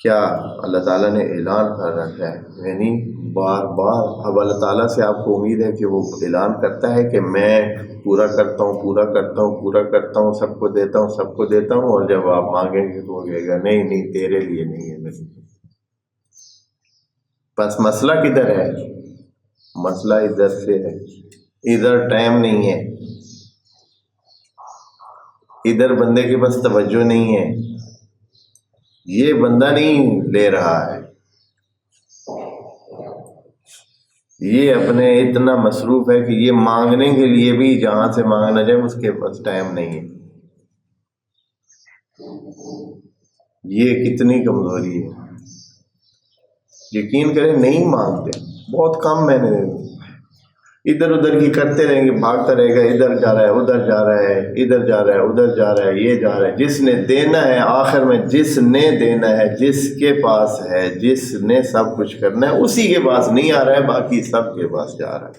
کیا اللہ تعالیٰ نے اعلان کر رکھا ہے، یعنی بار بار اب اللہ تعالیٰ سے آپ کو امید ہے کہ وہ اعلان کرتا ہے کہ میں پورا کرتا ہوں، پورا کرتا ہوں، پورا کرتا ہوں، سب کو دیتا ہوں، سب کو دیتا ہوں، اور جب آپ مانگیں گے تو وہ کہے گا نہیں نہیں تیرے لیے نہیں ہے میرے۔ بس مسئلہ کدھر ہے؟ مسئلہ ادھر سے ہے، ادھر ٹائم نہیں ہے، ادھر بندے کے پاس توجہ نہیں ہے، یہ بندہ نہیں لے رہا ہے، یہ اپنے اتنا مصروف ہے کہ یہ مانگنے کے لیے بھی جہاں سے مانگنا جائے اس کے پاس ٹائم نہیں ہے۔ یہ کتنی کمزوری ہے، یقین کریں نہیں مانگتے، بہت کم میں نے ادھر ادھر کی کرتے رہیں گے، بھاگتا رہے گا، ادھر جا رہا ہے، ادھر جا رہا ہے، ادھر جا رہا ہے، ادھر جا رہا ہے، یہ جا رہا ہے۔ جس نے دینا ہے آخر میں، جس نے دینا ہے، جس کے پاس ہے، جس نے سب کچھ کرنا ہے، اسی کے پاس نہیں آ رہا ہے، باقی سب کے پاس جا رہا ہے۔